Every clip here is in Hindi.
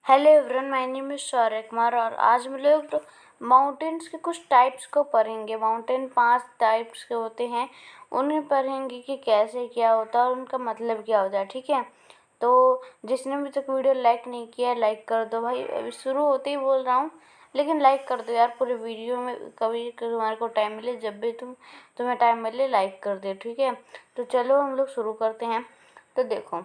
Hello everyone, my name is Shaurya Kumar और आज हम लोग माउंटेन्स के कुछ टाइप्स को पढ़ेंगे। माउंटेन 5 टाइप्स के होते हैं, उन्हें पढ़ेंगे कि कैसे क्या होता है और उनका मतलब क्या होता है। ठीक है, तो जिसने अभी तक वीडियो लाइक नहीं किया है लाइक कर दो भाई। अभी शुरू होते ही बोल रहा हूँ, लेकिन लाइक कर दो यार पूरे वीडियो में। कभी तुम्हारे को टाइम मिले, जब भी तुम्हें टाइम मिले लाइक कर दे। ठीक है, तो चलो हम लोग शुरू करते हैं। तो देखो,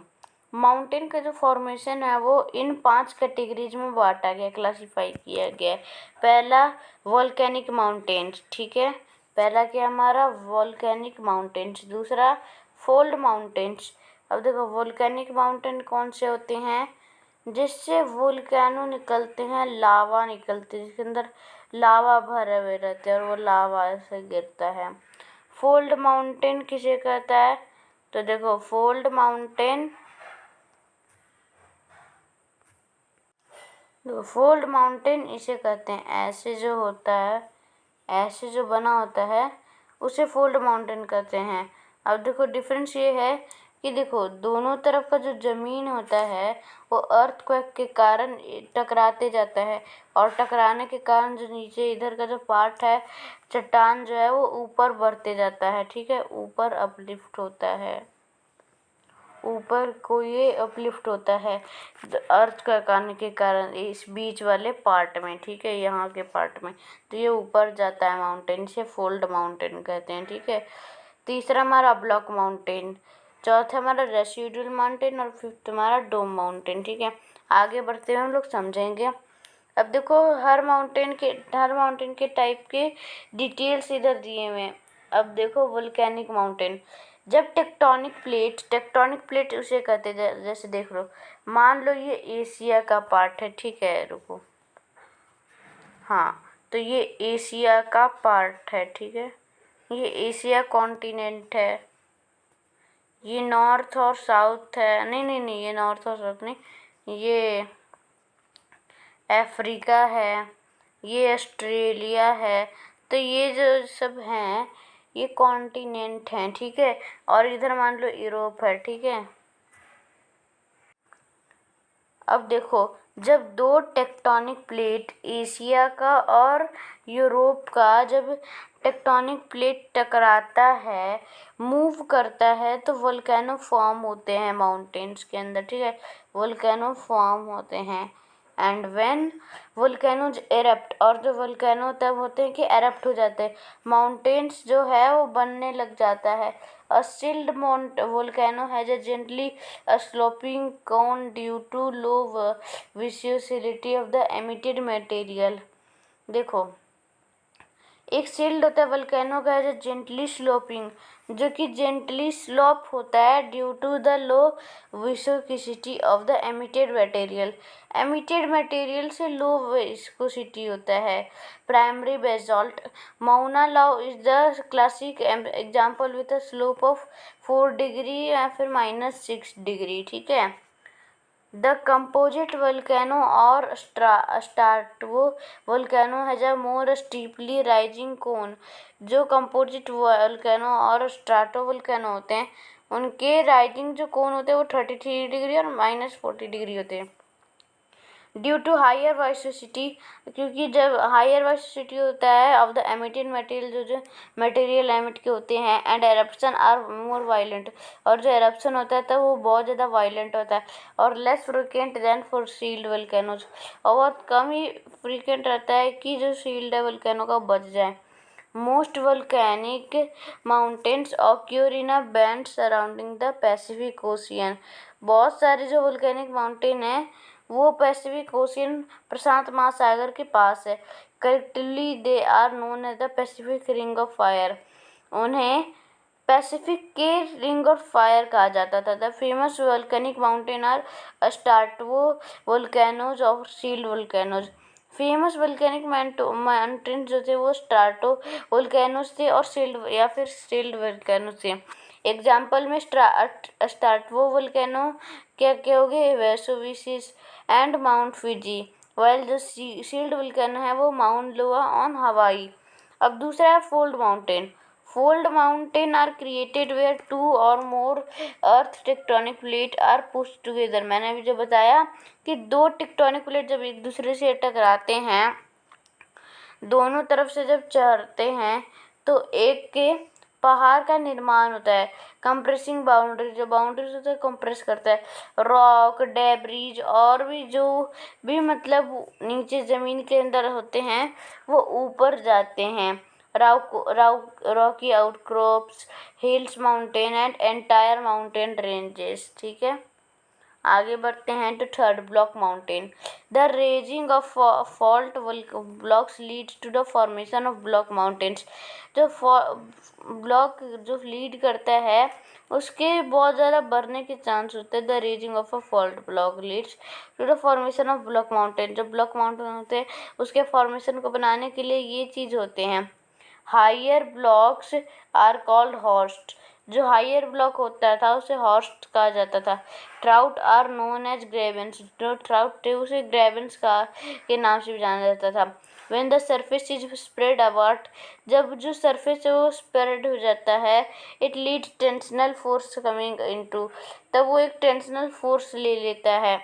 माउंटेन का जो फॉर्मेशन है वो इन 5 कैटेगरीज में बांटा गया, क्लासीफाई किया गया है। पहला वोल्केनिक माउंटेन्स, ठीक है, पहला क्या हमारा वोल्केनिक माउंटेन्स। दूसरा फोल्ड माउंटेन्स। अब देखो, वोल्केनिक माउंटेन कौन से होते हैं? जिससे वोल्केनो निकलते हैं, लावा निकलते हैं, जिसके अंदर लावा भरे हुए रहते हैं और वो लावा ऐसे गिरता है। फोल्ड माउंटेन किसे कहता है? तो देखो, फोल्ड माउंटेन इसे कहते हैं। ऐसे जो होता है, ऐसे जो बना होता है उसे फोल्ड माउंटेन कहते हैं। अब देखो, डिफरेंस ये है कि देखो, दोनों तरफ का जो ज़मीन होता है वो अर्थक्वेक के कारण टकराते जाता है, और टकराने के कारण जो नीचे इधर का जो पार्ट है, चट्टान जो है वो ऊपर बढ़ते जाता है। ठीक है, ऊपर अपलिफ्ट होता है, ऊपर को ये अपलिफ्ट होता है अर्थ का आने के कारण इस बीच वाले पार्ट में। ठीक है, यहाँ के पार्ट में तो ये ऊपर जाता है माउंटेन, से फोल्ड माउंटेन कहते हैं। ठीक है, तीसरा हमारा ब्लॉक माउंटेन, चौथा हमारा रेसिडुअल माउंटेन और फिफ्थ हमारा डोम माउंटेन। ठीक है, आगे बढ़ते हुए हम लोग समझेंगे। अब देखो, हर माउंटेन के टाइप के डिटेल्स इधर दिए हुए हैं। अब देखो, वोल्केनिक माउंटेन, जब टेक्टोनिक प्लेट उसे कहते हैं। जैसे देख लो, मान लो ये एशिया का पार्ट है। ठीक है, रुको, हाँ, तो ये एशिया का पार्ट है। ठीक है, ये एशिया कॉन्टिनेंट है, ये नॉर्थ और साउथ है। नहीं नहीं नहीं, ये नॉर्थ और साउथ नहीं, ये अफ्रीका है, ये ऑस्ट्रेलिया है। तो ये जो सब हैं ये कॉन्टिनेंट हैं। ठीक है, और इधर मान लो यूरोप है। ठीक है, अब देखो, जब दो टेक्टोनिक प्लेट एशिया का और यूरोप का, जब टेक्टोनिक प्लेट टकराता है, मूव करता है, तो वोल्केनो फॉर्म होते हैं माउंटेन्स के अंदर। ठीक है, वोल्केनो फॉर्म होते हैं। एंड व्हेन वोल्केनोज एरप्ट, और जो वोल्केनो तब होते हैं कि एरप्ट हो जाते हैं, माउंटेन्स जो है वो बनने लग जाता है। A sealed volcano has a gently sloping cone due to low viscosity of the emitted material। देखो, एक सील्ड होता है वोल्केनो का है जो जेंटली स्लोपिंग, जो कि जेंटली स्लोप होता है due to the low viscosity of the emitted material. Emitted material से लो विस्कोसिटी होता है। Primary basalt, Mauna Loa is the classic example with a slope of 4 degree या फिर -6 डिग्री। ठीक है, द कंपोजिट वोल्केनो और strato volcano has a more steeply rising cone. जो कंपोजिट वोल्केनो और स्ट्राटो वोल्केनो होते हैं, उनके राइजिंग जो कोन होते हैं वो 33 डिग्री और -40 डिग्री होते हैं। ड्यू टू हायर वाइसिसिटी, क्योंकि जब हायर वाइसिसिटी होता है ऑफ द एमिटेड मटेरियल, जो मटेरियल एमिट के होते हैं, and eruption are more violent, और जो एरप्शन होता है तो वो बहुत ज़्यादा वायलेंट होता है, और less frequent than for sealed volcanoes, और बहुत कम ही फ्रिक्वेंट रहता है कि जो सील्ड है वोल्केनो का बच जाए। Most volcanic mountains occur in a band surrounding the Pacific ocean. बहुत सारे जो वोल्केनिक माउंटेन हैं वो पैसिफिक ओशियन, प्रशांत महासागर के पास है। Correctly they are known as the pacific ring of fire. उन्हें पैसिफिक के रिंग ऑफ फायर कहा जाता था। The famous volcanic mountain are strato volcanoes और shield volcanoes. Famous volcanic mountain जो थे वो स्टार्टो वोल्केनोज थे और सील्ड या फिर सील्ड वोल्केनोज थे। एग्जाम्पल में स्टार्टवो वोल्केनो क्या क्या हो गए, वेसुविसिस एंड माउंट फिजी, वाइल जो सील्ड वोल्केनो है वो माउंट लोआ ऑन हवाई। अब दूसरा है fold mountain. Fold mountain are created where two or more earth tectonic plate are pushed together। मैंने अभी जो बताया कि दो टेक्टोनिक प्लेट जब एक दूसरे से टकराते हैं, दोनों तरफ से जब चढ़ते हैं तो एक के पहाड़ का निर्माण होता है। कंप्रेसिंग बाउंड्री, जो बाउंड्रीज होता है कंप्रेस करता है। रॉक, डेब्रीज और भी जो भी मतलब नीचे ज़मीन के अंदर होते हैं वो ऊपर जाते हैं। Rocky outcrops, hills, mountain and entire mountain ranges. ठीक है, आगे बढ़ते हैं तो third block mountain. The raising of fault blocks leads to the formation of block mountains. जो ब्लॉक जो लीड करता है उसके बहुत ज़्यादा बढ़ने के चांस होते हैं। The raising of a fault block leads to the formation of block mountain. जो ब्लॉक माउंटेन होते हैं उसके फॉर्मेशन को बनाने के लिए ये चीज़ होते हैं। Higher blocks are called horst. जो हायर ब्लॉक होता था उसे हॉर्स्ट कहा जाता था। Trout are known as grabens. जो ट्राउट थे उसे ग्रेवेंस का के नाम से भी जाना जाता था। When the surface is spread about, जब जो सरफेस है वो स्प्रेड हो जाता है, it leads tensional force coming into, तब वो एक टेंशनल फोर्स ले लेता है।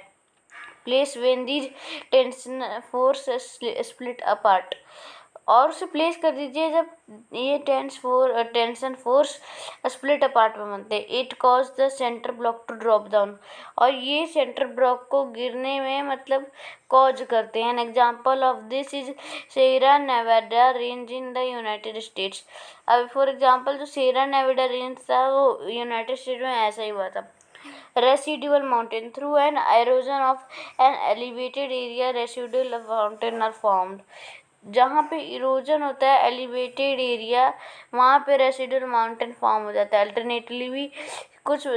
Place when these tensional force split apart, और उसे प्लेस कर दीजिए जब ये टेंशन फोर्स स्प्लिट अपार्ट में बनते हैं। It cause the centre block to drop down, और ये सेंटर ब्लॉक को गिरने में मतलब कॉज करते हैं। An example of this is Sierra Nevada range in the United States. अब फॉर एग्जाम्पल जो सेरा नेवाडा रेंज था वो यूनाइटेड स्टेट में ऐसा ही हुआ था। Residual mountain, through an erosion of an elevated area, residual mountain are formed। जहाँ पे इरोजन होता है एलिवेटेड एरिया, वहाँ पे रेसिडुअल माउंटेन फॉर्म हो जाता है। अल्टरनेटली भी कुछ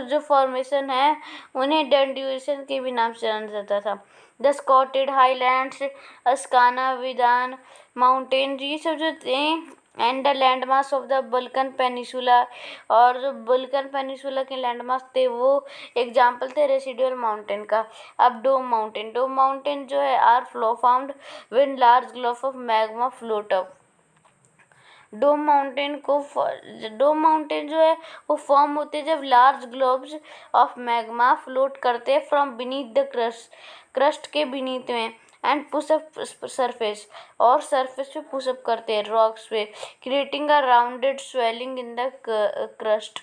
जो फॉर्मेशन है उन्हें डेंड्यूएशन के भी नाम से जाना जाता था। द स्कॉटेड हाईलैंड्स, अस्काना विदान माउंटेन, ये सब जो थे and the landmarks of the Balkan peninsula, और जो बल्कन पेनिसुला के लैंडमार्क्स थे वो एग्जाम्पल थे रेसिडुअल माउंटेन का। अब डोम माउंटेन जो है are flow found when large globe of magma float up. Dome mountain जो है वो फॉर्म होते हैं जब large globs of magma float करते हैं फ्रॉम बीनीथ द क्रस्ट के बीनीथ में, एंड पुशअप सरफेस, और सरफेस पे पुशअप करते हैं रॉक्स पे, creating a rounded swelling in the crust,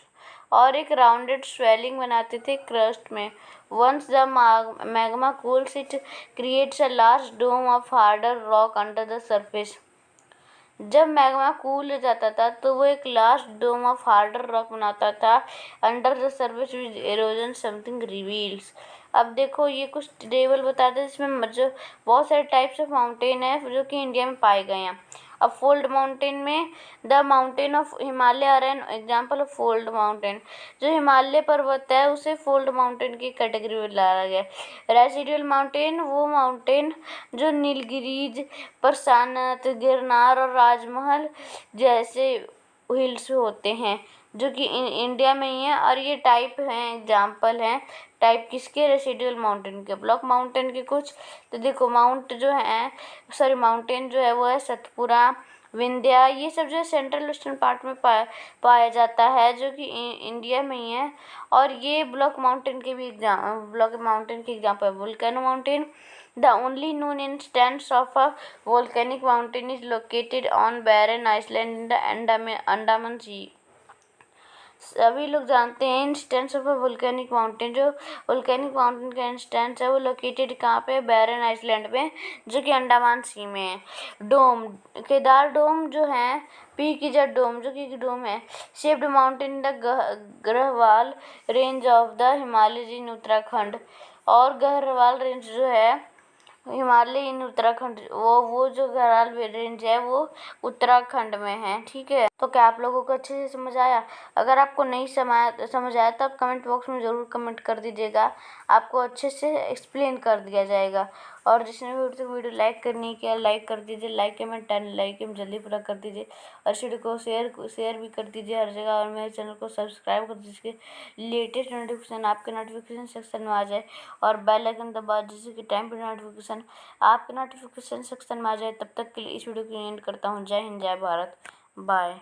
और एक राउंडेड स्वेलिंग बनाते थे क्रस्ट में। Once the magma cools it creates a large dome of harder rock under the surface. जब मैग्मा कूल हो जाता था तो वो एक last dome of harder rock बनाता था under the surface with erosion something reveals. अब देखो ये कुछ टेबल बताते हैं जिसमें जो बहुत सारे टाइप्स ऑफ माउंटेन है जो कि इंडिया में पाए गए हैं। अब फोल्ड माउंटेन में the mountain of Himalaya are an example of fold mountain. जो हिमालय पर्वत है उसे फोल्ड माउंटेन की कैटेगरी में लाया गया। रेसिडुअल माउंटेन वो माउंटेन जो नीलगिरीज, परसानत, गिरनार और राजमहल जैसे हिल्स होते हैं जो कि इंडिया में ही है, और ये टाइप हैं, एग्जाम्पल हैं टाइप किसके, रेसिडुअल माउंटेन के। ब्लॉक माउंटेन के कुछ तो देखो माउंटेन जो है वो है सतपुरा, विंध्या, ये सब जो है सेंट्रल वेस्टर्न पार्ट में पाया जाता है जो कि इंडिया में ही है। और ये ब्लॉक माउंटेन के example. Volcano mountain, the only known instance of a volcanic mountain is located on barren island in the Andaman sea. सभी लोग जानते हैं instance of a volcanic mountain. जो वोल्केनिक माउंटेन का इंस्टेंस है वो लोकेटेड कहाँ पे, बैरन आइसलैंड में जो कि अंडमान सी में है। डोम, केदार डोम जो है, पीक इज अ डोम जो कि डोम है, shaped mountain the Garhwal range of the Himalaya in Uttarakhand. और गढ़वाल रेंज जो है हिमालय इन उत्तराखंड, वो जो गढ़वाल रेंज है वो उत्तराखंड में है। ठीक है, तो क्या आप लोगों को अच्छे से समझ आया? अगर आपको नहीं समझ आया तो आप कमेंट बॉक्स में ज़रूर कमेंट कर दीजिएगा, आपको अच्छे से एक्सप्लेन कर दिया जाएगा। और जिसने भी वीडियो लाइक करनी है लाइक कर दीजिए, लाइक कमेंट 10 लाइक में जल्दी पूरा कर दीजिए, और इस वीडियो को शेयर भी कर दीजिए हर जगह, और मेरे चैनल को सब्सक्राइब कर दीजिए, लेटेस्ट नोटिफिकेशन आपके नोटिफिकेशन सेक्शन में आ जाए, और बेल आइकन दबा जिससे कि टाइम पर नोटिफिकेशन आपके नोटिफिकेशन सेक्शन में आ जाए। तब तक के लिए इस वीडियो को एंड करता हूँ। जय हिंद, जय भारत, बाय।